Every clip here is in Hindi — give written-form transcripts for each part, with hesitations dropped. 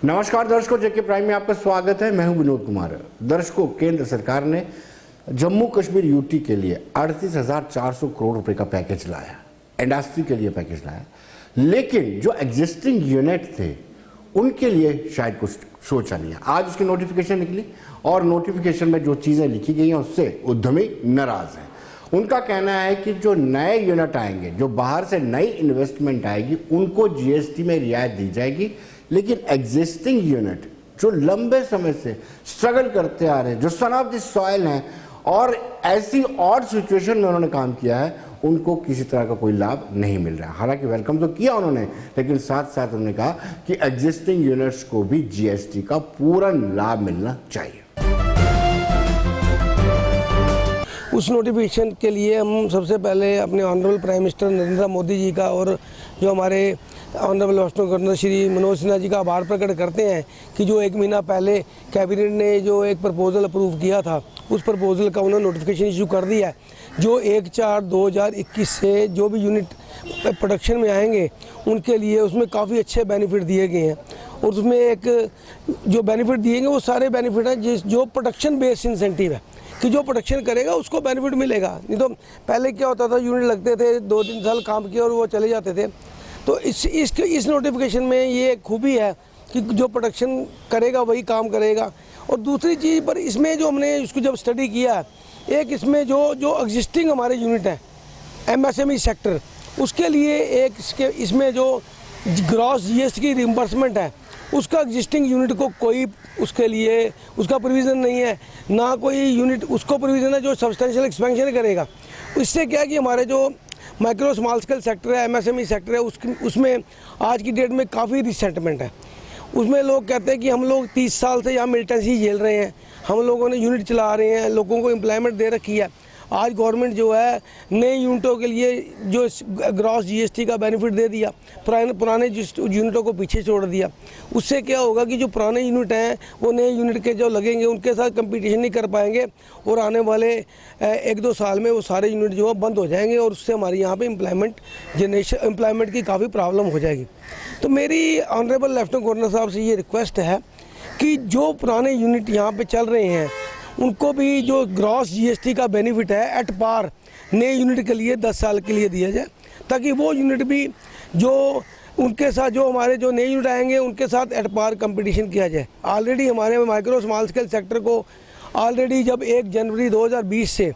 नमस्कार दर्शकों, जेके प्राइम में आपका स्वागत है। मैं हूं विनोद कुमार। दर्शकों, केंद्र सरकार ने जम्मू कश्मीर यूटी के लिए 38,400 करोड़ रुपए का पैकेज लाया, इंडस्ट्री के लिए पैकेज लाया, लेकिन जो एग्जिस्टिंग यूनिट थे उनके लिए शायद कुछ सोचा नहीं है। आज उसकी नोटिफिकेशन निकली और नोटिफिकेशन में जो चीज़ें लिखी गई हैं उससे उद्यमी नाराज हैं। उनका कहना है कि जो नए यूनिट आएंगे, जो बाहर से नई इन्वेस्टमेंट आएगी, उनको जीएसटी में रियायत दी जाएगी, लेकिन एग्जिस्टिंग यूनिट जो लंबे समय से स्ट्रगल करते आ रहे हैं, जो सन ऑफ द सॉइल हैं और ऐसी ऑड सिचुएशन में उन्होंने काम किया है, उनको किसी तरह का कोई लाभ नहीं मिल रहा है। हालांकि वेलकम तो किया उन्होंने, लेकिन साथ साथ उन्होंने कहा कि एग्जिस्टिंग यूनिट्स को भी जीएसटी का पूरा लाभ मिलना चाहिए। उस नोटिफिकेशन के लिए हम सबसे पहले अपने honourable prime minister Narendra Modi ji का और जो हमारे honourable lieutenant governor Shri Manoj Sinha ji का आभार प्रकट करते हैं कि जो 1 महीना पहले कैबिनेट ने जो एक प्रपोजल अप्रूव किया था, उस प्रपोजल का उन्होंने नोटिफिकेशन इशू कर दिया है। जो 1/4/2021 से जो भी यूनिट प्रोडक्शन में आएंगे उनके लिए उसमें काफ़ी अच्छे बेनिफिट दिए गए हैं और उसमें एक जो बेनिफिट दिए गए वो सारे बेनिफिट हैं जो प्रोडक्शन बेस्ड इंसेंटिव है कि जो प्रोडक्शन करेगा उसको बेनिफिट मिलेगा। नहीं तो पहले क्या होता था, यूनिट लगते थे, 2-3 साल काम किया और वो चले जाते थे। तो इस नोटिफिकेशन में ये खूबी है कि जो प्रोडक्शन करेगा वही काम करेगा। और दूसरी चीज़ पर इसमें जो हमने इसको जब स्टडी किया, एक इसमें जो एग्जिस्टिंग हमारे यूनिट हैं एमएसएमई सेक्टर, उसके लिए एक इसमें जो ग्रॉस जीएसटी की रिम्बर्समेंट है उसका एग्जिस्टिंग यूनिट को कोई उसके लिए उसका प्रोविज़न नहीं है, ना कोई यूनिट उसको प्रोविज़न है जो सब्सटेंशियल एक्सपेंशन करेगा। इससे क्या है कि हमारे जो माइक्रो स्मॉल स्केल सेक्टर है, एमएसएमई सेक्टर है, उसमें आज की डेट में काफ़ी रिसेंटमेंट है। उसमें लोग कहते हैं कि हम लोग 30 साल से यहाँ मिलिटेंसी झेल रहे हैं, हम लोगों ने यूनिट चला रहे हैं, लोगों को एम्प्लॉयमेंट दे रखी है। आज गवर्नमेंट जो है नए यूनिटों के लिए जो ग्रॉस जीएसटी का बेनिफिट दे दिया, पुराने यूनिटों को पीछे छोड़ दिया। उससे क्या होगा कि जो पुराने यूनिट हैं वो नए यूनिट के जो लगेंगे उनके साथ कंपटीशन नहीं कर पाएंगे और आने वाले 1-2 साल में वो सारे यूनिट जो है बंद हो जाएंगे और उससे हमारे यहाँ पे एम्प्लॉयमेंट की काफ़ी प्रॉब्लम हो जाएगी। तो मेरी ऑनरेबल लेफ्टिनेंट गवर्नर साहब से ये रिक्वेस्ट है कि जो पुराने यूनिट यहाँ पर चल रहे हैं उनको भी जो ग्रॉस जीएसटी का बेनिफिट है एट पार नए यूनिट के लिए 10 साल के लिए दिया जाए, ताकि वो यूनिट भी जो उनके साथ जो हमारे जो नए यूनिट आएंगे उनके साथ एट पार कंपटीशन किया जाए। ऑलरेडी हमारे माइक्रो स्मॉल स्केल सेक्टर को ऑलरेडी जब 1 जनवरी 2020 से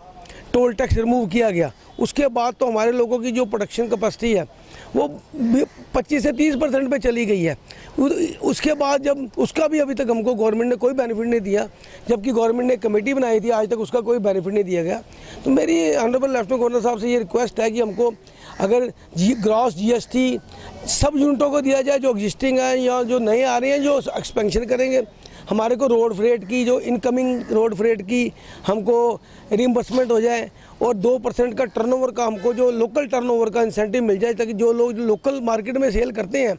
टोल टैक्स रिमूव किया गया, उसके बाद तो हमारे लोगों की जो प्रोडक्शन कैपेसिटी है वो 25 से 30% पे चली गई है। उसके बाद जब उसका भी अभी तक हमको गवर्नमेंट ने कोई बेनिफिट नहीं दिया, जबकि गवर्नमेंट ने कमेटी बनाई थी, आज तक उसका कोई बेनिफिट नहीं दिया गया। तो मेरी ऑनरेबल लेफ्टिनेंट गवर्नर साहब से ये रिक्वेस्ट है कि हमको अगर ग्रॉस जीएसटी सब यूनिटों को दिया जाए जो एग्जिस्टिंग है या जो नए आ रहे हैं जो एक्सपेंशन करेंगे, हमारे को रोड फ्रेट की जो इनकमिंग रोड फ्रेट की हमको रिइंबर्समेंट हो जाए और 2% का टर्नओवर का हमको जो लोकल टर्नओवर का इंसेंटिव मिल जाए, ताकि जो लोग लोकल मार्केट में सेल करते हैं।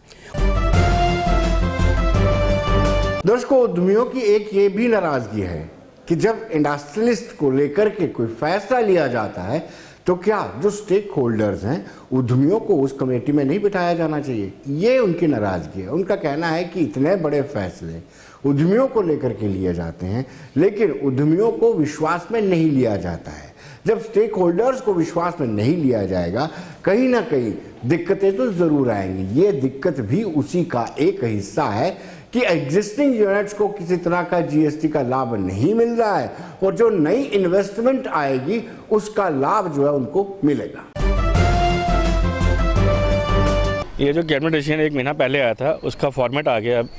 दर्शकों, उद्यमियों की एक ये भी नाराजगी है कि जब इंडस्ट्रियलिस्ट को लेकर के कोई फैसला लिया जाता है तो क्या जो स्टेक होल्डर्स हैं उद्यमियों को उस कमेटी में नहीं बिठाया जाना चाहिए। ये उनकी नाराजगी है। उनका कहना है कि इतने बड़े फैसले उद्यमियों को लेकर के लिए जाते हैं, लेकिन उद्यमियों को विश्वास में नहीं लिया जाता है। जब स्टेक होल्डर्स को विश्वास में नहीं लिया जाएगा, कहीं ना कहीं दिक्कतें तो जरूर आएंगी। ये दिक्कत भी उसी का एक हिस्सा है कि एग्जिस्टिंग यूनिट्स को किसी तरह का जीएसटी का लाभ नहीं मिल रहा है और जो नई इन्वेस्टमेंट आएगी उसका लाभ जो है उनको मिलेगा। ये जो कैबिनेट डिसीजन 1 महीना पहले आया था उसका फॉर्मेट आ गया। अब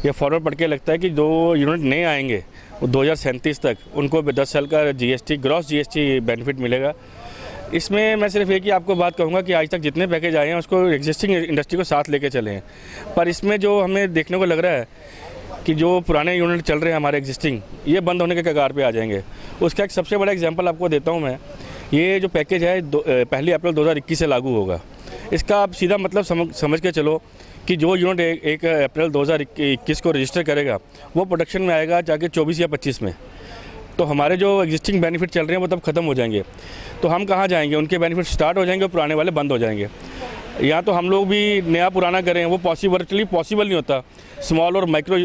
ये फॉर्मेट पढ़ के लगता है कि जो यूनिट नए आएंगे वो 2037 तक उनको 10 साल का जीएसटी ग्रॉस जीएसटी बेनिफिट मिलेगा। इसमें मैं सिर्फ एक ही आपको बात कहूँगा कि आज तक जितने पैकेज आए हैं उसको एग्जिस्टिंग इंडस्ट्री को साथ लेके चले हैं, पर इसमें जो हमें देखने को लग रहा है कि जो पुराने यूनिट चल रहे हैं हमारे एग्जिस्टिंग, ये बंद होने के कगार पे आ जाएंगे। उसका एक सबसे बड़ा एग्जांपल आपको देता हूँ मैं। ये जो पैकेज है 1 अप्रैल 2021 से लागू होगा। इसका आप सीधा मतलब समझ के चलो कि जो यूनिट 1 अप्रैल 2021 को रजिस्टर करेगा वो प्रोडक्शन में आएगा जाके 24 या 25 में। तो हमारे जो एग्जिस्टिंग बेनिफिट चल रहे हैं वो तब ख़त्म हो जाएंगे। तो हम कहाँ जाएंगे? उनके बेनिफिट स्टार्ट हो जाएंगे और पुराने वाले बंद हो जाएंगे। यहाँ तो हम लोग भी नया पुराना करें वो पॉसिबल नहीं होता स्मॉल और माइक्रो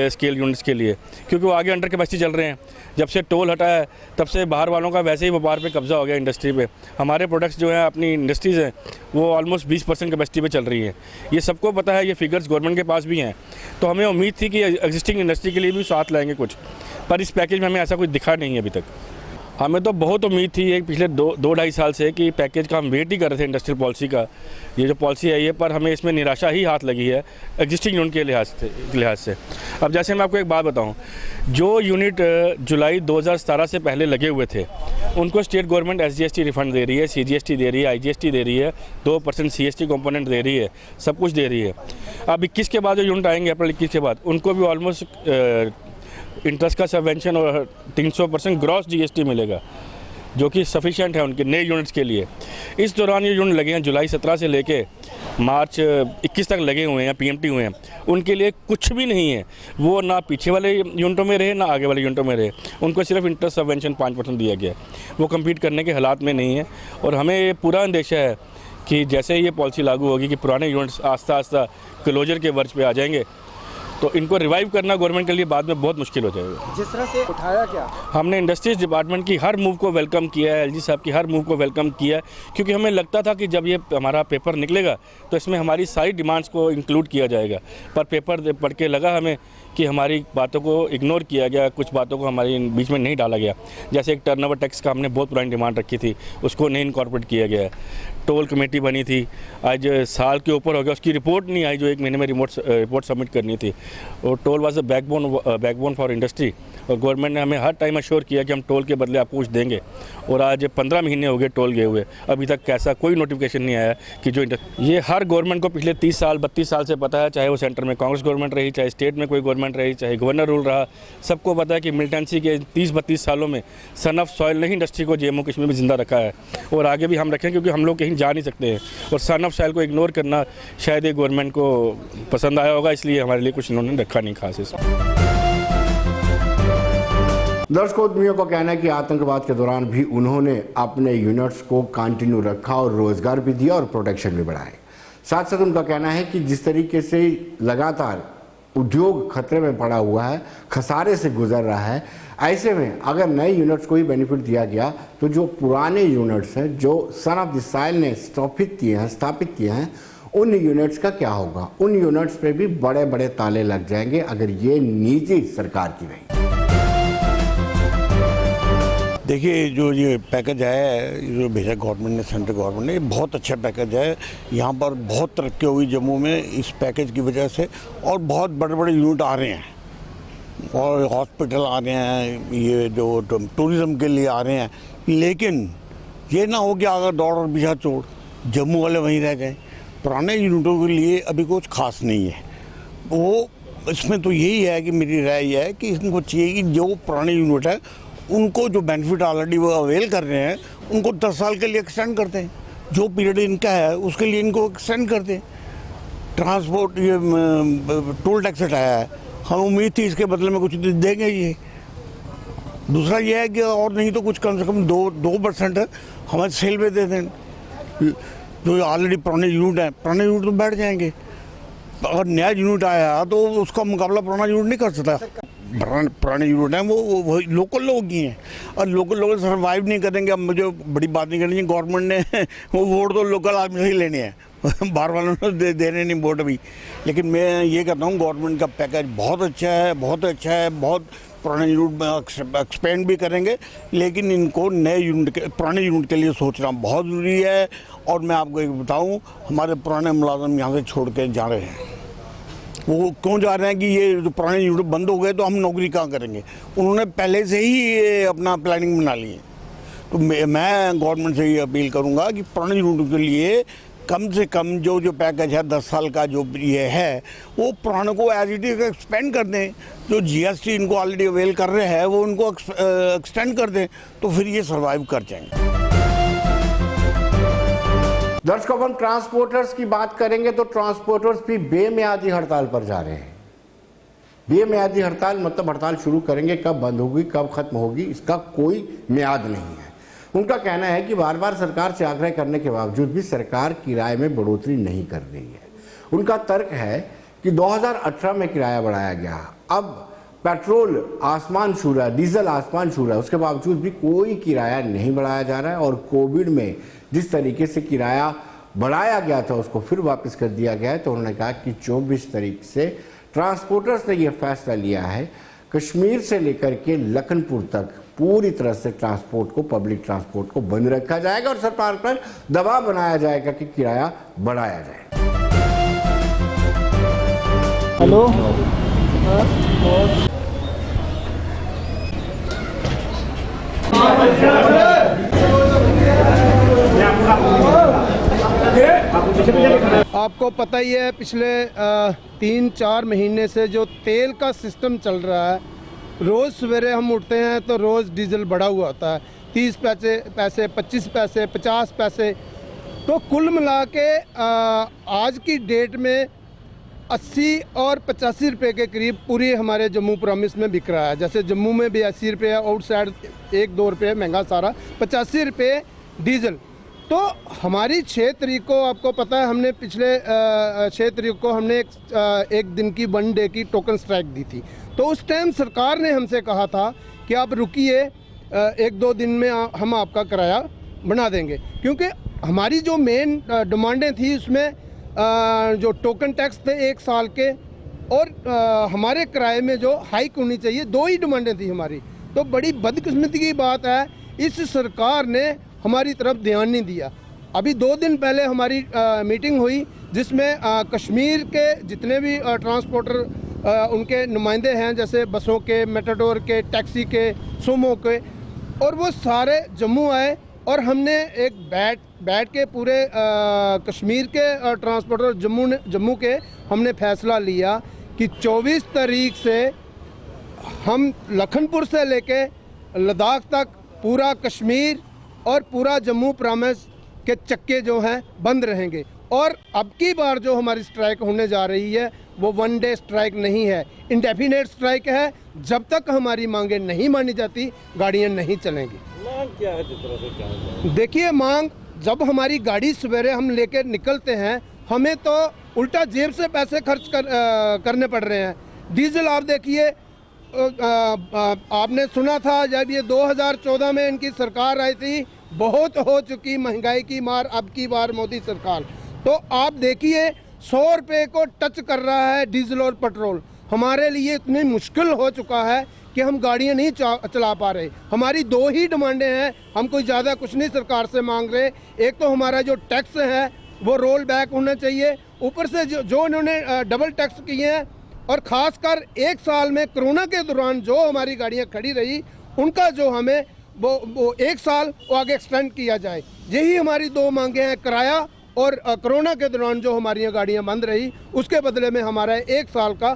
स्केल यूनिट्स के लिए, क्योंकि वो आगे अंडर कैपेसिटी चल रहे हैं। जब से टोल हटा है तब से बाहर वालों का वैसे ही व्यापार पे कब्जा हो गया इंडस्ट्री पे। हमारे प्रोडक्ट्स जो हैं अपनी इंडस्ट्रीज़ हैं वो ऑलमोस्ट 20% कैपेसिटी पे चल रही हैं। ये सबको पता है, ये फिगर्स गवर्नमेंट के पास भी हैं। तो हमें उम्मीद थी कि एग्जिस्टिंग इंडस्ट्री के लिए भी साथ लाएंगे कुछ, पर इस पैकेज में हमें ऐसा कुछ दिखा नहीं है अभी तक। हमें तो बहुत उम्मीद थी एक पिछले दो ढाई साल से कि पैकेज का हम वेट ही कर रहे थे इंडस्ट्रियल पॉलिसी का, ये जो पॉलिसी आई है, पर हमें इसमें निराशा ही हाथ लगी है एग्जिस्टिंग यूनिट के लिहाज से। अब जैसे मैं आपको एक बात बताऊं, जो यूनिट जुलाई 2017 से पहले लगे हुए थे उनको स्टेट गवर्नमेंट SGST रिफंड दे रही है, CGST दे रही है, IGST दे रही है, 2% CST कंपोनेंट दे रही है, सब कुछ दे रही है। अब 21 के बाद जो यूनिट आएंगे अप्रैल 21 के बाद उनको भी ऑलमोस्ट इंटरेस्ट का सबवेंशन और 300% ग्रॉस GST मिलेगा, जो कि सफिशिएंट है उनके नए यूनिट्स के लिए। इस दौरान ये यूनिट लगे हैं जुलाई 17 से लेके मार्च 21 तक लगे हुए हैं, PMT हुए हैं, उनके लिए कुछ भी नहीं है। वो ना पीछे वाले यूनिटों में रहे ना आगे वाले यूनिटों में रहे, उनको सिर्फ इंटरेस्ट सबवेंशन 5% दिया गया। वो कम्पीट करने के हालात में नहीं है और हमें पूरा अंदेशा है कि जैसे ये पॉलिसी लागू होगी कि पुराने यूनिट्स आस्ता आस्ता क्लोजर के वर्ज पे आ जाएंगे, तो इनको रिवाइव करना गवर्नमेंट के लिए बाद में बहुत मुश्किल हो जाएगा। जिस तरह से उठाया क्या, हमने इंडस्ट्रीज डिपार्टमेंट की हर मूव को वेलकम किया है, LG साहब की हर मूव को वेलकम किया है, क्योंकि हमें लगता था कि जब ये हमारा पेपर निकलेगा तो इसमें हमारी सारी डिमांड्स को इंक्लूड किया जाएगा। पर पेपर पढ़ के लगा हमें कि हमारी बातों को इग्नोर किया गया, कुछ बातों को हमारे बीच में नहीं डाला गया। जैसे एक टर्नओवर टैक्स का हमने बहुत पुरानी डिमांड रखी थी, उसको नहीं इनकॉर्पोरेट किया गया है। टोल कमेटी बनी थी, आज साल के ऊपर हो गया, उसकी रिपोर्ट नहीं आई जो 1 महीने में रिपोर्ट सबमिट करनी थी। और toll was the backbone for industry, और गवर्नमेंट ने हमें हर टाइम अश्योर किया कि हम टोल के बदले आपको कुछ देंगे। और आज 15 महीने हो गए टोल गए हुए, अभी तक कैसा कोई नोटिफिकेशन नहीं आया कि जो ये हर गवर्नमेंट को पिछले 30 साल 32 साल से पता है, चाहे वो सेंटर में कांग्रेस गवर्नमेंट रही, चाहे स्टेट में कोई गवर्नमेंट रही, चाहे गवर्नर रूल रहा, सबको पता है कि मिलिटेंसी के 30-32 सालों में सन ऑफ सॉइल ने ही इंडस्ट्री को जम्मू कश्मीर में जिंदा रखा है और आगे भी हम रखें, क्योंकि हम लोग कहीं जा नहीं सकते हैं। और सन ऑफ सॉइल को इग्नोर करना शायद ये गवर्नमेंट को पसंद आया होगा, इसलिए हमारे लिए कुछ इन्होंने रखा नहीं खास इसमें। दर्शकों, उद्यमियों का कहना है कि आतंकवाद के दौरान भी उन्होंने अपने यूनिट्स को कंटिन्यू रखा और रोजगार भी दिया और प्रोटेक्शन भी बढ़ाए। साथ साथ उनका कहना है कि जिस तरीके से लगातार उद्योग खतरे में पड़ा हुआ है, खसारे से गुजर रहा है, ऐसे में अगर नए यूनिट्स को ही बेनिफिट दिया गया तो जो पुराने यूनिट्स हैं जो सन ऑफ द सॉइल ने स्थापित किए हैं उन यूनिट्स का क्या होगा? उन यूनिट्स पे भी बड़े बड़े ताले लग जाएंगे अगर ये नीति सरकार की रही। देखिए, जो ये पैकेज है जो भेजा गवर्नमेंट ने, सेंट्रल गवर्नमेंट ने, ये बहुत अच्छा पैकेज है। यहाँ पर बहुत तरक्की हुई जम्मू में इस पैकेज की वजह से, और बहुत बड़े बड़े यूनिट आ रहे हैं और हॉस्पिटल आ रहे हैं, ये जो टूरिज़्म के लिए आ रहे हैं। लेकिन ये ना हो कि अगर दौड़ और पीछा चोड़ जम्मू वाले वहीं रह जाएं। पुराने यूनिटों के लिए अभी कुछ खास नहीं है। वो इसमें तो यही है कि मेरी राय यह है कि इनको चाहिए कि जो पुराने यूनिट है उनको जो बेनिफिट ऑलरेडी वो अवेल कर रहे हैं उनको 10 साल के लिए एक्सटेंड करते हैं। जो पीरियड इनका है उसके लिए इनको एक्सटेंड करते हैं। ट्रांसपोर्ट ये टोल टैक्स हटाया है, हम उम्मीद थी इसके बदले में कुछ देंगे ये। दूसरा ये है कि और नहीं तो कुछ कम से कम 2% हमें सेल पे दे दें। जो ऑलरेडी पुराने यूनिट हैं, पुराने यूनिट तो बैठ जाएंगे। अगर नया यूनिट आया तो उसका मुकाबला पुराना यूनिट नहीं कर सकता। पुराने यूनिट हैं वो लोकल लोग ही हैं और लोकल लोग सर्वाइव नहीं करेंगे। अब मुझे बड़ी बात नहीं करनी है, गवर्नमेंट ने वो वोट तो लोकल आदमी से ही लेने हैं, बाहर वालों ने देने नहीं वोट अभी। लेकिन मैं ये कहता हूँ गवर्नमेंट का पैकेज बहुत अच्छा है, बहुत अच्छा है। बहुत पुराने यूनिट में एक्सपेंड भी करेंगे, लेकिन इनको नए यूनिट के, पुराने यूनिट के लिए सोचना बहुत ज़रूरी है। और मैं आपको एक बताऊँ, हमारे पुराने मुलाजिम यहाँ से छोड़ के जा रहे हैं। वो क्यों जा रहे हैं कि ये जो पुराने यूनिट बंद हो गए तो हम नौकरी कहाँ करेंगे। उन्होंने पहले से ही ये अपना प्लानिंग बना ली है। तो मैं गवर्नमेंट से ये अपील करूँगा कि पुराने यूनिट के लिए कम से कम जो पैकेज है 10 साल का जो ये है वो पुराने को एज इट इज एक्सपेंड कर दें। जो GST इनको ऑलरेडी अवेल कर रहे हैं वो उनको एक्सटेंड कर दें, तो फिर ये सर्वाइव कर जाएंगे। दर्शकों, हम ट्रांसपोर्टर्स की बात करेंगे तो ट्रांसपोर्टर्स भी बेमियादी हड़ताल पर जा रहे हैं। बेमियादी हड़ताल मतलब हड़ताल शुरू करेंगे, कब बंद होगी कब खत्म होगी इसका कोई मियाद नहीं है। उनका कहना है कि बार बार सरकार से आग्रह करने के बावजूद भी सरकार किराए में बढ़ोतरी नहीं कर रही है। उनका तर्क है कि 2018 में किराया बढ़ाया गया, अब पेट्रोल आसमान छू रहा है, डीजल आसमान छू रहा है, उसके बावजूद भी कोई किराया नहीं बढ़ाया जा रहा है। और कोविड में जिस तरीके से किराया बढ़ाया गया था उसको फिर वापस कर दिया गया है। तो उन्होंने कहा कि 24 तारीख से ट्रांसपोर्टर्स ने यह फैसला लिया है, कश्मीर से लेकर के लखनपुर तक पूरी तरह से ट्रांसपोर्ट को, पब्लिक ट्रांसपोर्ट को बंद रखा जाएगा और सरकार पर दबाव बनाया जाएगा कि किराया बढ़ाया जाए। हेलो, आपको पता ही है पिछले 3-4 महीने से जो तेल का सिस्टम चल रहा है, रोज़ सवेरे हम उठते हैं तो रोज़ डीजल बढ़ा हुआ होता है, 30 पैसे 25 पैसे 50 पैसे। तो कुल मिला के आज की डेट में 80 और 85 रुपये के करीब पूरी हमारे जम्मू प्रॉमिस में बिक रहा है। जैसे जम्मू में भी 80 रुपये, आउटसाइड 1-2 रुपये महंगा सारा, 85 रुपये डीजल। तो हमारी 6 तारीख को आपको पता है, हमने पिछले 6 तारीख को हमने एक दिन की 1 डे की टोकन स्ट्राइक दी थी। तो उस टाइम सरकार ने हमसे कहा था कि आप रुकिए, 1-2 दिन में हम आपका किराया बना देंगे, क्योंकि हमारी जो मेन डिमांडें थी उसमें जो टोकन टैक्स थे 1 साल के, और हमारे किराए में जो हाइक होनी चाहिए, 2 ही डिमांडें थी हमारी। तो बड़ी बदकिस्मती की बात है, इस सरकार ने हमारी तरफ ध्यान नहीं दिया। अभी 2 दिन पहले हमारी मीटिंग हुई जिसमें कश्मीर के जितने भी ट्रांसपोर्टर उनके नुमाइंदे हैं, जैसे बसों के, मेटाडोर के, टैक्सी के, सोमो के, और वो सारे जम्मू आए और हमने एक बैठ के पूरे कश्मीर के ट्रांसपोर्टर जम्मू के हमने फैसला लिया कि 24 तारीख से हम लखनपुर से लेके लद्दाख तक पूरा कश्मीर और पूरा जम्मू प्रॉमिस के चक्के जो हैं बंद रहेंगे। और अब की बार जो हमारी स्ट्राइक होने जा रही है वो 1 डे स्ट्राइक नहीं है, इंडेफिनेट स्ट्राइक है। जब तक हमारी मांगें नहीं मानी जाती गाड़ियां नहीं चलेंगी। मांग क्या है, जिस तरह से क्या है? देखिए, मांग, जब हमारी गाड़ी सवेरे हम लेकर निकलते हैं, हमें तो उल्टा जेब से पैसे खर्च करने पड़ रहे हैं। डीजल आप देखिए, आपने सुना था जब ये 2014 में इनकी सरकार आई थी, बहुत हो चुकी महंगाई की मार अब की बार मोदी सरकार। तो आप देखिए 100 रुपये को टच कर रहा है डीजल और पेट्रोल। हमारे लिए इतनी मुश्किल हो चुका है कि हम गाड़ियां नहीं चला पा रहे। हमारी 2 ही डिमांडें हैं, हम कोई ज़्यादा कुछ नहीं सरकार से मांग रहे। एक तो हमारा जो टैक्स है वो रोल बैक होना चाहिए, ऊपर से जो इन्होंने डबल टैक्स किए हैं, और ख़ासकर 1 साल में कोरोना के दौरान जो हमारी गाड़ियां खड़ी रही उनका जो हमें वो 1 साल वो आगे एक्सटेंड किया जाए। यही हमारी 2 मांगे हैं, किराया और कोरोना के दौरान जो हमारी गाड़ियां बंद रही उसके बदले में हमारा 1 साल का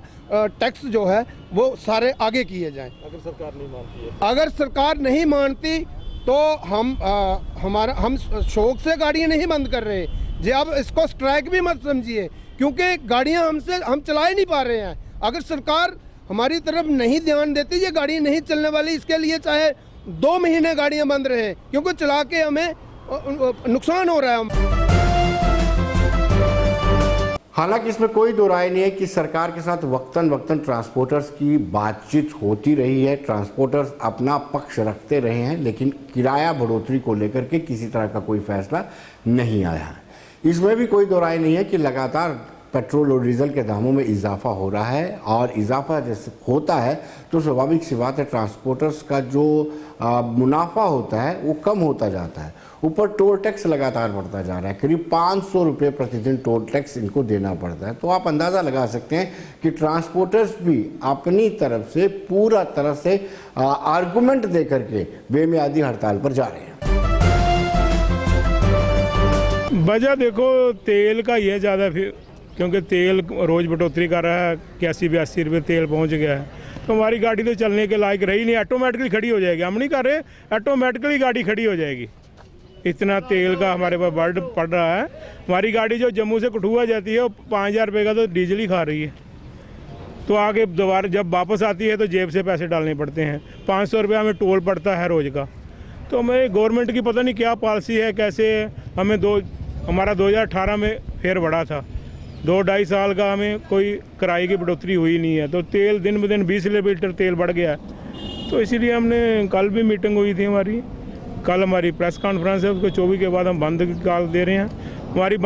टैक्स जो है वो सारे आगे किए जाएं। अगर सरकार नहीं मानती है, अगर सरकार नहीं मानती तो हम शौक से गाड़ियां नहीं बंद कर रहे जी। अब इसको स्ट्राइक भी मत समझिए, क्योंकि गाड़ियां हम चला ही नहीं पा रहे हैं। अगर सरकार हमारी तरफ नहीं ध्यान देती, ये गाड़ियां नहीं चलने वाली। इसके लिए चाहे 2 महीने गाड़ियां बंद रहे, क्योंकि चला के हमें नुकसान हो रहा है। हालांकि इसमें कोई दो राय नहीं है कि सरकार के साथ वक्तन वक्तन ट्रांसपोर्टर्स की बातचीत होती रही है, ट्रांसपोर्टर्स अपना पक्ष रखते रहे हैं, लेकिन किराया बढ़ोतरी को लेकर के किसी तरह का कोई फैसला नहीं आया है। इसमें भी कोई दो राय नहीं है कि लगातार पेट्रोल और डीजल के दामों में इजाफा हो रहा है, और इजाफा जैसे होता है तो स्वाभाविक सी बात है ट्रांसपोर्टर्स का जो मुनाफा होता है वो कम होता जाता है। ऊपर टोल टैक्स लगातार बढ़ता जा रहा है, करीब 500 रुपये प्रतिदिन टोल टैक्स इनको देना पड़ता है। तो आप अंदाज़ा लगा सकते हैं कि ट्रांसपोर्टर्स भी अपनी तरफ से पूरा तरह से आर्गूमेंट दे करके बेमियादी हड़ताल पर जा रहे हैं। वजह देखो तेल का ही है ज़्यादा, फिर क्योंकि तेल रोज़ बढ़ोतरी कर रहा है, 81-82 रुपये तेल पहुंच गया है। तो हमारी गाड़ी तो चलने के लायक रही नहीं, ऑटोमेटिकली खड़ी हो जाएगी। हम नहीं कर रहे, ऑटोमेटिकली गाड़ी खड़ी हो जाएगी। इतना तेल का हमारे पास बर्ड पड़ रहा है। हमारी गाड़ी जो जम्मू से कठुआ जाती है वो 5000 रुपये का तो डीजल ही खा रही है। तो आगे दोबारा जब वापस आती है तो जेब से पैसे डालने पड़ते हैं। 500 रुपये हमें टोल पड़ता है रोज़ का। तो हमें गवर्नमेंट की पता नहीं क्या पॉलिसी है, कैसे है। हमें हमारा 2018 में फेयर बढ़ा था, 2-2.5 साल का हमें कोई किराए की बढ़ोतरी हुई नहीं है। तो तेल दिन ब दिन 20 लीटर तेल बढ़ गया है। तो इसीलिए हमने कल भी मीटिंग हुई थी हमारी, कल हमारी प्रेस कॉन्फ्रेंस है, उसको 24 के बाद हम बंद निकाल दे रहे हैं। हमारी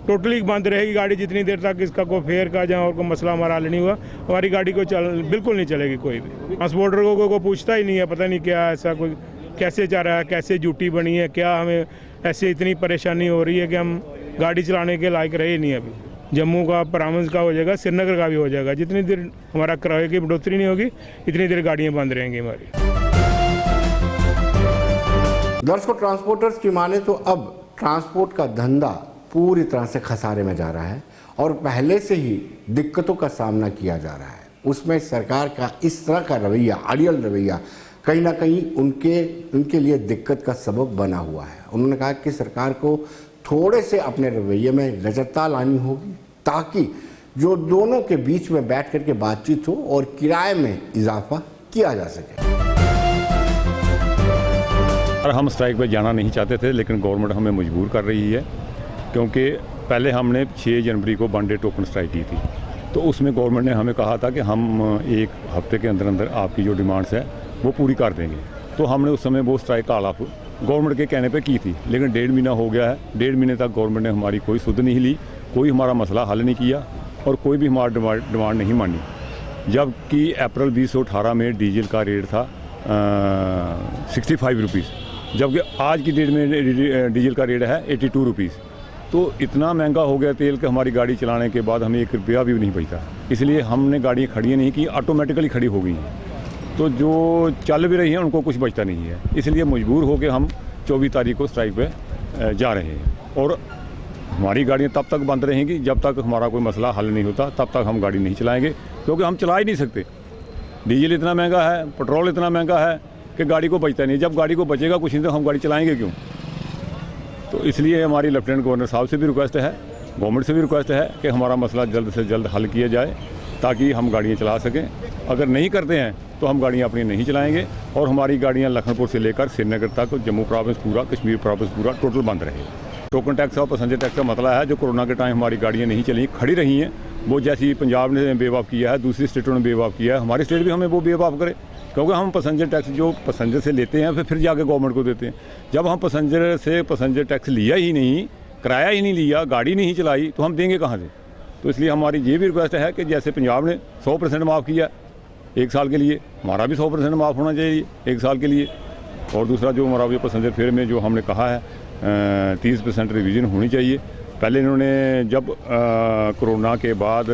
टोटली बंद रहेगी गाड़ी जितनी देर तक इसका कोई फेयर का जहाँ और कोई मसला हमारा हल नहीं हुआ। हमारी गाड़ी को बिल्कुल नहीं चलेगी कोई भी। ट्रांसपोर्टर को कोई पूछता ही नहीं है, पता नहीं क्या ऐसा कोई कैसे जा रहा है, कैसे ड्यूटी बनी है, क्या हमें ऐसे इतनी परेशानी हो रही है कि हम गाड़ी चलाने के लायक रहे नहीं। अभी जम्मू का परामर्श का हो जाएगा, श्रीनगर का भी हो जाएगा। जितनी देर हमारा किराए की बढ़ोतरी नहीं होगी इतनी देर गाड़ियाँ बंद रहेंगी हमारी। दर्शकों, ट्रांसपोर्टर्स की माने तो अब ट्रांसपोर्ट का धंधा पूरी तरह से खसारे में जा रहा है और पहले से ही दिक्कतों का सामना किया जा रहा है। उसमें सरकार का इस तरह का रवैया, अड़ियल रवैया, कहीं ना कहीं उनके लिए दिक्कत का सबब बना हुआ है। उन्होंने कहा कि सरकार को थोड़े से अपने रवैये में लचकता लानी होगी ताकि जो दोनों के बीच में बैठ करके बातचीत हो और किराए में इजाफा किया जा सके। और हम स्ट्राइक पर जाना नहीं चाहते थे, लेकिन गवर्नमेंट हमें मजबूर कर रही है, क्योंकि पहले हमने 6 जनवरी को 1 डे टोकन स्ट्राइक की थी। तो उसमें गवर्नमेंट ने हमें कहा था कि हम 1 हफ्ते के अंदर अंदर आपकी जो डिमांड्स है वो पूरी कर देंगे। तो हमने उस समय वो स्ट्राइक कॉल ऑफ गवर्नमेंट के कहने पे की थी, लेकिन 1.5 महीना हो गया है। 1.5 महीने तक गवर्नमेंट ने हमारी कोई सुध नहीं ली, कोई हमारा मसला हल नहीं किया और कोई भी हमारी डिमांड नहीं मानी। जबकि अप्रैल 2018 में डीजल का रेट था 65 रुपीज़, जबकि आज की डेट में डीजल का रेट है 82 रुपीज़। तो इतना महंगा हो गया तेल कि हमारी गाड़ी चलाने के बाद हमें 1 रुपया भी नहीं बचता। इसलिए हमने गाड़ियाँ खड़ी नहीं की, ऑटोमेटिकली खड़ी हो गई हैं। तो जो चल भी रही हैं उनको कुछ बचता नहीं है। इसलिए मजबूर होकर हम 24 तारीख को स्ट्राइक पे जा रहे हैं और हमारी गाड़ियाँ तब तक बंद रहेंगी जब तक हमारा कोई मसला हल नहीं होता, तब तक हम गाड़ी नहीं चलाएंगे, क्योंकि हम चला ही नहीं सकते। डीजल इतना महंगा है, पेट्रोल इतना महंगा है कि गाड़ी को बचता नहीं। जब गाड़ी को बचेगा कुछ नहीं तो हम गाड़ी चलाएंगे क्यों? तो इसलिए हमारी लेफ्टिनेंट गवर्नर साहब से भी रिक्वेस्ट है, गवर्नमेंट से भी रिक्वेस्ट है कि हमारा मसला जल्द से जल्द हल किया जाए ताकि हम गाड़ियाँ चला सकें। अगर नहीं करते हैं तो हम गाड़ियाँ अपनी नहीं चलाएंगे और हमारी गाड़ियाँ लखनपुर से लेकर श्रीनगर तक, जम्मू प्रोविंस पूरा, कश्मीर प्रोविंस पूरा टोटल बंद रहे। टोकन टैक्स और पैसेंजर टैक्स का मतलब है जो कोरोना के टाइम हमारी गाड़ियाँ नहीं चली, खड़ी रही हैं, वो जैसी पंजाब ने बेवाफ किया है, दूसरी स्टेटों ने बेवाफ किया है, हमारी स्टेट भी हमें वो बेवाफ करे, क्योंकि हम पैसेंजर टैक्स जो पैसेंजर से लेते हैं फिर जाके गवर्नमेंट को देते हैं। जब हम पैसेंजर से पैसेंजर टैक्स लिया ही नहीं, किराया ही नहीं लिया, गाड़ी नहीं चलाई, तो हम देंगे कहाँ से? तो इसलिए हमारी ये भी रिक्वेस्ट है कि जैसे पंजाब ने 100% माफ़ किया 1 साल के लिए, हमारा भी 100% माफ़ होना चाहिए 1 साल के लिए। और दूसरा जो हमारा पैसेंजर फेयर में जो हमने कहा है 30% रिवीजन होनी चाहिए। पहले इन्होंने जब कोरोना के बाद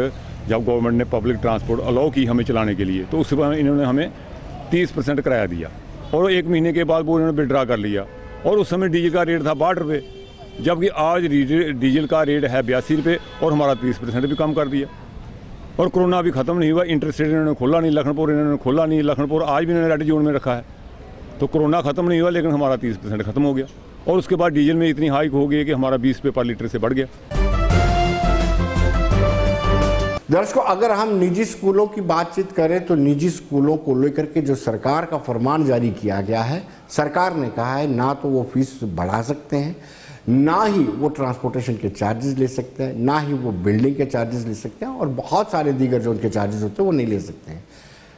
जब गवर्नमेंट ने पब्लिक ट्रांसपोर्ट अलाउ की हमें चलाने के लिए, तो उस समय इन्होंने हमें 30% किराया दिया और 1 महीने के बाद वो इन्होंने विड्रा कर लिया। और उस समय डीजल का रेट था 62 रुपये, जबकि आज डीजल का रेट है 82 रुपये और हमारा 30% भी कम कर दिया। और कोरोना भी ख़त्म नहीं हुआ, इंटरस्टेट इन्होंने खोला नहीं, लखनपुर इन्होंने खोला नहीं, लखनपुर आज भी इन्होंने रेड जोन में रखा है। तो कोरोना ख़त्म नहीं हुआ लेकिन हमारा 30% ख़त्म हो गया और उसके बाद डीजल में इतनी हाइक हो गई कि हमारा 20 रुपये पर लीटर से बढ़ गया। दर्शकों, अगर हम निजी स्कूलों की बातचीत करें तो निजी स्कूलों को लेकर के जो सरकार का फरमान जारी किया गया है, सरकार ने कहा है ना तो वो फीस बढ़ा सकते हैं, ना ही वो ट्रांसपोर्टेशन के चार्जेस ले सकते हैं, ना ही वो बिल्डिंग के चार्जेस ले सकते हैं और बहुत सारे दीगर जो उनके चार्जेस होते हैं वो नहीं ले सकते हैं।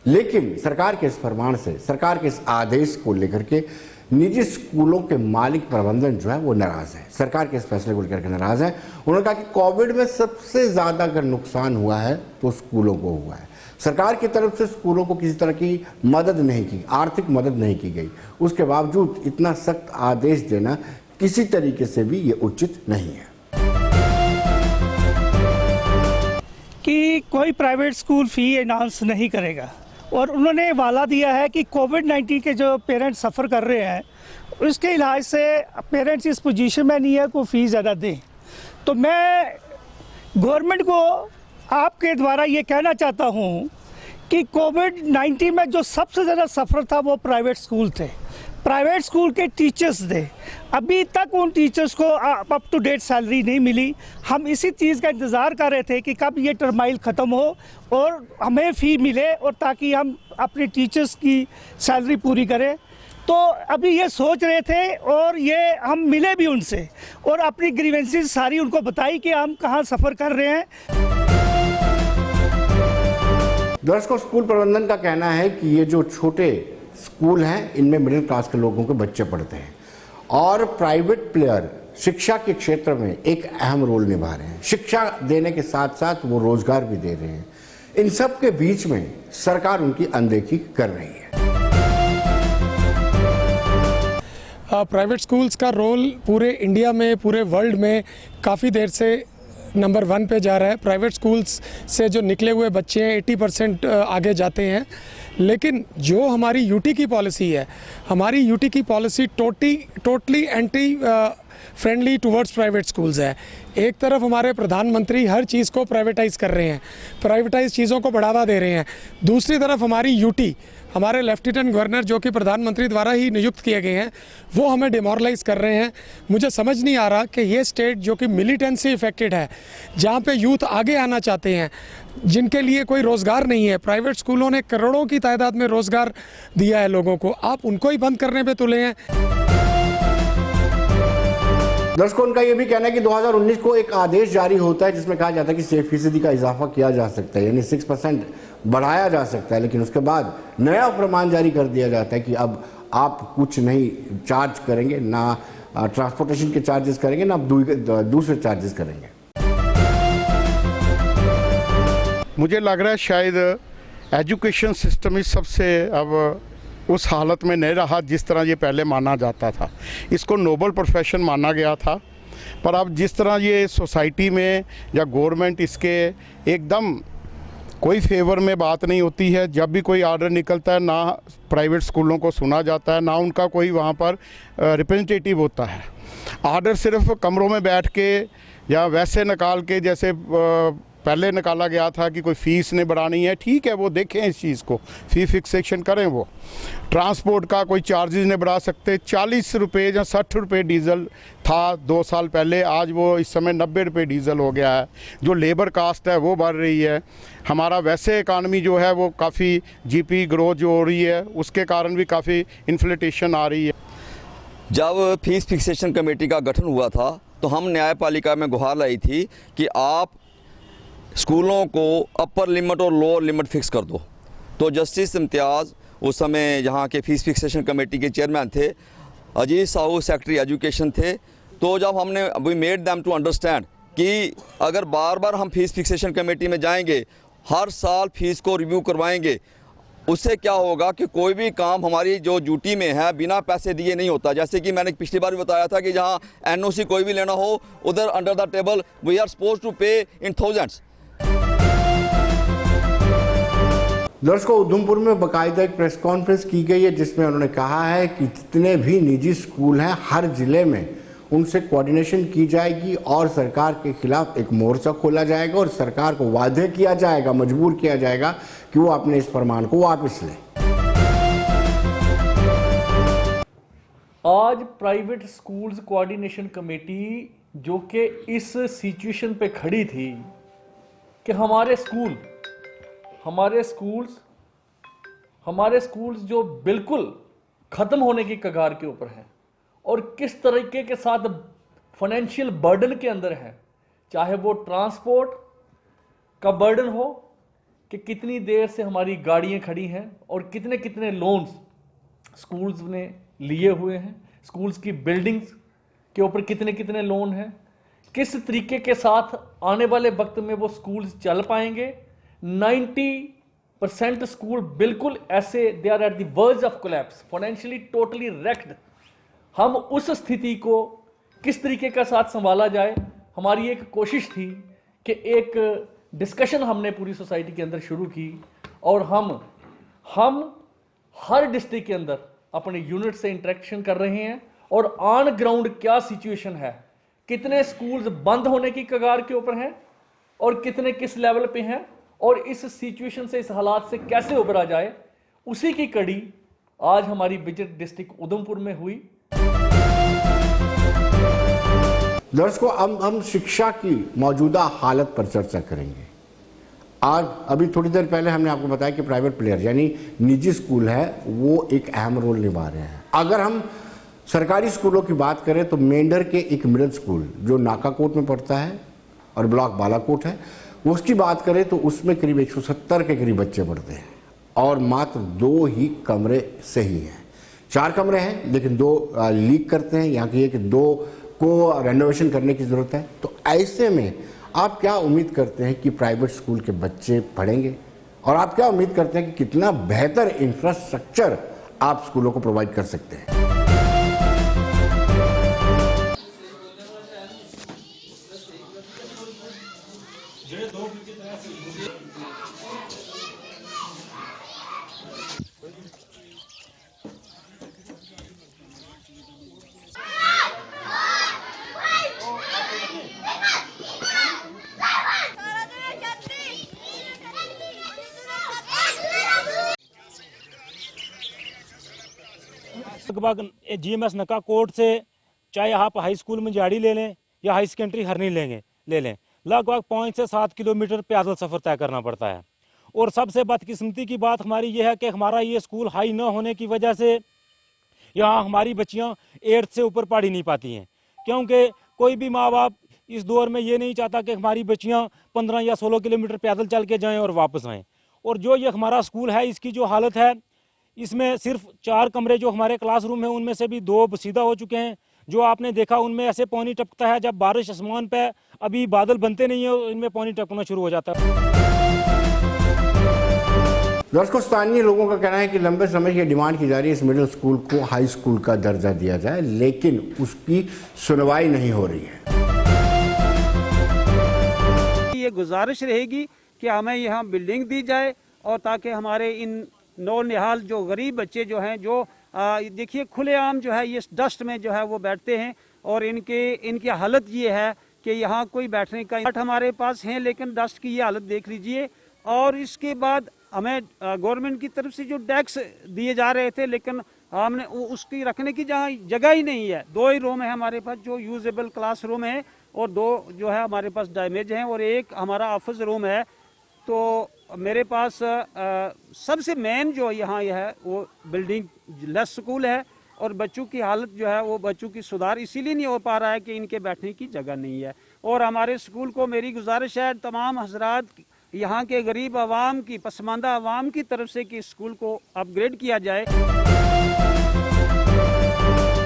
लेकिन सरकार के इस फरमान से, सरकार के इस आदेश को लेकर के निजी स्कूलों के मालिक प्रबंधन जो है वो नाराज है, सरकार के इस फैसले को लेकर के नाराज है। उन्होंने कहा कि कोविड में सबसे ज़्यादा अगर नुकसान हुआ है तो स्कूलों को हुआ है। सरकार की तरफ से स्कूलों को किसी तरह की मदद नहीं की, आर्थिक मदद नहीं की गई, उसके बावजूद इतना सख्त आदेश देना किसी तरीके से भी ये उचित नहीं है कि कोई प्राइवेट स्कूल फ़ी अनाउंस नहीं करेगा। और उन्होंने वाला दिया है कि कोविड-19 के जो पेरेंट्स सफ़र कर रहे हैं उसके इलाज से पेरेंट्स इस पोजीशन में नहीं है को फ़ीस ज़्यादा दें। तो मैं गवर्नमेंट को आपके द्वारा ये कहना चाहता हूँ कि कोविड-19 में जो सबसे ज़्यादा सफ़र था वो प्राइवेट स्कूल थे, प्राइवेट स्कूल के टीचर्स थे। अभी तक उन टीचर्स को अप टू डेट सैलरी नहीं मिली। हम इसी चीज़ का इंतज़ार कर रहे थे कि कब ये टर्माइल ख़त्म हो और हमें फ़ी मिले और ताकि हम अपने टीचर्स की सैलरी पूरी करें। तो अभी ये सोच रहे थे और ये हम मिले भी उनसे और अपनी ग्रीवेंसेस सारी उनको बताई कि हम कहाँ सफ़र कर रहे हैं। दर्शकों, स्कूल प्रबंधन का कहना है कि ये जो छोटे स्कूल हैं इनमें मिडिल क्लास के लोगों के बच्चे पढ़ते हैं और प्राइवेट प्लेयर शिक्षा के क्षेत्र में एक अहम रोल निभा रहे हैं। शिक्षा देने के साथ साथ वो रोजगार भी दे रहे हैं। इन सब के बीच में सरकार उनकी अनदेखी कर रही है। प्राइवेट स्कूल्स का रोल पूरे इंडिया में, पूरे वर्ल्ड में काफ़ी देर से नंबर 1 पे जा रहा है। प्राइवेट स्कूल्स से जो निकले हुए बच्चे हैं 80% आगे जाते हैं। लेकिन जो हमारी यूटी की पॉलिसी है, हमारी यूटी की policy totally anti friendly towards private schools है। एक तरफ हमारे प्रधानमंत्री हर चीज़ को प्राइवेटाइज कर रहे हैं, प्राइवेटाइज चीज़ों को बढ़ावा दे रहे हैं। दूसरी तरफ हमारी यूटी, हमारे लेफ्टिनेंट गवर्नर जो कि प्रधानमंत्री द्वारा ही नियुक्त किए गए हैं, वो हमें डिमोरलाइज कर रहे हैं। मुझे समझ नहीं आ रहा कि ये स्टेट जो कि मिलिटेंसी इफेक्टेड है, जहाँ पे यूथ आगे आना चाहते हैं, जिनके लिए कोई रोज़गार नहीं है, प्राइवेट स्कूलों ने करोड़ों की तादाद में रोज़गार दिया है लोगों को, आप उनको ही बंद करने पे तुले हैं। दर्शकों, उनका यह भी कहना है कि 2019 को एक आदेश जारी होता है जिसमें कहा जाता है कि 6% का इजाफा किया जा सकता है, यानी 6% बढ़ाया जा सकता है। लेकिन उसके बाद नया फरमान जारी कर दिया जाता है कि अब आप कुछ नहीं चार्ज करेंगे, ना ट्रांसपोर्टेशन के चार्जेस करेंगे, ना दूसरे चार्जेस करेंगे। मुझे लग रहा है शायद एजुकेशन सिस्टम ही सबसे अब उस हालत में नहीं रहा जिस तरह ये पहले माना जाता था। इसको नोबल प्रोफेशन माना गया था, पर अब जिस तरह ये सोसाइटी में या गवर्नमेंट इसके एकदम कोई फेवर में बात नहीं होती है। जब भी कोई आर्डर निकलता है, ना प्राइवेट स्कूलों को सुना जाता है, ना उनका कोई वहाँ पर रिप्रेजेंटेटिव होता है। आर्डर सिर्फ कमरों में बैठ के या वैसे निकाल के, जैसे पहले निकाला गया था कि कोई फ़ीस नहीं बढ़ानी है, ठीक है, वो देखें इस चीज़ को, फ़ी फिक्सेशन करें। वो ट्रांसपोर्ट का कोई चार्जेस नहीं बढ़ा सकते। 40 रुपये या 60 रुपये डीज़ल था 2 साल पहले, आज वो इस समय 90 रुपये डीज़ल हो गया है। जो लेबर कास्ट है वो बढ़ रही है। हमारा वैसे इकानमी जो है वो काफ़ी जीपी ग्रोथ जो हो रही है, उसके कारण भी काफ़ी इन्फ्लेशन आ रही है। जब फीस फिक्सेशन कमेटी का गठन हुआ था तो हम न्यायपालिका में गुहार लाई थी कि आप स्कूलों को अपर लिमिट और लोअर लिमिट फिक्स कर दो। तो जस्टिस इम्तियाज़ उस समय यहाँ के फीस फिक्सेशन कमेटी के चेयरमैन थे, अजीज साहू सेक्रेटरी एजुकेशन थे। तो जब हमने we made them to understand कि अगर बार बार हम फीस फिक्सेशन कमेटी में जाएंगे, हर साल फीस को रिव्यू करवाएंगे, उससे क्या होगा कि कोई भी काम हमारी जो ड्यूटी में है बिना पैसे दिए नहीं होता। जैसे कि मैंने पिछली बार भी बताया था कि जहाँ एनओसी कोई भी लेना हो, उधर under the table we are suppose to pay in thousands. दर्शकों, उधमपुर में बाकायदा एक प्रेस कॉन्फ्रेंस की गई है जिसमें उन्होंने कहा है कि जितने भी निजी स्कूल हैं हर जिले में उनसे कोऑर्डिनेशन की जाएगी और सरकार के खिलाफ एक मोर्चा खोला जाएगा और सरकार को वादे किया जाएगा, मजबूर किया जाएगा कि वो अपने इस फरमान को वापस ले। आज प्राइवेट स्कूल्स कोऑर्डिनेशन कमेटी जो कि इस सिचुएशन पे खड़ी थी कि हमारे स्कूल्स जो बिल्कुल ख़त्म होने की कगार के ऊपर हैं और किस तरीके के साथ फाइनेंशियल बर्डन के अंदर है, चाहे वो ट्रांसपोर्ट का बर्डन हो कि कितनी देर से हमारी गाड़ियां खड़ी हैं और कितने कितने लोन्स स्कूल्स ने लिए हुए हैं, स्कूल्स की बिल्डिंग्स के ऊपर कितने कितने लोन हैं, किस तरीके के साथ आने वाले वक्त में वो स्कूल्स चल पाएंगे। 90% स्कूल बिल्कुल ऐसे they are at the verge of collapse, financially totally wrecked. हम उस स्थिति को किस तरीके का साथ संभाला जाए, हमारी एक कोशिश थी कि एक डिस्कशन हमने पूरी सोसाइटी के अंदर शुरू की और हम हर डिस्ट्रिक्ट के अंदर अपने यूनिट से इंटरेक्शन कर रहे हैं और ऑन ग्राउंड क्या सिचुएशन है, कितने स्कूल्स बंद होने की कगार के ऊपर हैं और कितने किस लेवल पे हैं और इस सिचुएशन से, इस हालात से कैसे उभरा जाए, उसी की कड़ी आज हमारी विजिट डिस्ट्रिक्ट उधमपुर में हुई। दर्शकों, हम शिक्षा की मौजूदा हालत पर चर्चा करेंगे। आज अभी थोड़ी देर पहले हमने आपको बताया कि प्राइवेट प्लेयर यानी निजी स्कूल है वो एक अहम रोल निभा रहे हैं। अगर हम सरकारी स्कूलों की बात करें तो मेंढर के एक मिडिल स्कूल जो नाकाकोट में पड़ता है और ब्लॉक बालाकोट है, उसकी बात करें तो उसमें करीब 170 के करीब बच्चे पढ़ते हैं और मात्र 2 ही कमरे सही हैं। 4 कमरे हैं लेकिन 2 लीक करते हैं। यहाँ की है कि 2 को रेनोवेशन करने की ज़रूरत है। तो ऐसे में आप क्या उम्मीद करते हैं कि प्राइवेट स्कूल के बच्चे पढ़ेंगे और आप क्या उम्मीद करते हैं कि कितना बेहतर इंफ्रास्ट्रक्चर आप स्कूलों को प्रोवाइड कर सकते हैं? लगभग GMS नकाकोट से चाहे आप हाई स्कूल में झाड़ी ले लें या हाई सेकेंडरी हरनी ले लें, लगभग 5 से 7 किलोमीटर पैदल सफ़र तय करना पड़ता है। और सबसे बदकिस्मती की बात हमारी ये है कि हमारा ये स्कूल हाई न होने की वजह से यहाँ हमारी बच्चियाँ 8th से ऊपर पढ़ ही नहीं पाती हैं, क्योंकि कोई भी माँ बाप इस दौर में ये नहीं चाहता कि हमारी बच्चियाँ 15 या 16 किलोमीटर पैदल चल के जाएँ और वापस आएँ। और जो ये हमारा स्कूल है इसकी जो हालत है, इसमें सिर्फ 4 कमरे जो हमारे क्लासरूम हैं उनमें से भी 2 बसीदा हो चुके हैं। जो आपने देखा उनमें ऐसे पानी टपकता है, जब बारिश आसमान पे अभी बादल बनते नहीं है इनमें पानी टपकना शुरू हो जाता है। दर्शकों, स्थानीय लोगों का कहना है कि लंबे समय की डिमांड की जा रही है इस मिडिल स्कूल को हाई स्कूल का दर्जा दिया जाए, लेकिन उसकी सुनवाई नहीं हो रही है। ये गुजारिश रहेगी कि हमें यहाँ बिल्डिंग दी जाए और ताकि हमारे इन नौनिहाल जो गरीब बच्चे जो हैं, जो देखिए खुलेआम जो है ये डस्ट में जो है वो बैठते हैं और इनकी हालत ये है कि यहाँ कोई बैठने का हमारे पास है, लेकिन डस्ट की ये हालत देख लीजिए। और इसके बाद हमें गवर्नमेंट की तरफ से जो डेस्क दिए जा रहे थे, लेकिन हमने उसकी रखने की जहाँ जगह ही नहीं है। 2 ही रूम है हमारे पास जो यूजेबल क्लास रूम है और 2 जो है हमारे पास डैमेज हैं और 1 हमारा ऑफिस रूम है। तो मेरे पास सबसे मेन जो यहाँ है वो बिल्डिंग लेस स्कूल है और बच्चों की हालत जो है वो बच्चों की सुधार इसीलिए नहीं हो पा रहा है कि इनके बैठने की जगह नहीं है। और हमारे स्कूल को मेरी गुजारिश है तमाम हजरात यहाँ के गरीब आवाम की पसमानदा आवाम की तरफ से कि स्कूल को अपग्रेड किया जाए।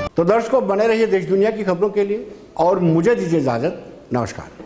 तो दर्शकों, बने रहिए देश दुनिया की खबरों के लिए और मुझे दीजिए इजाजत। नमस्कार।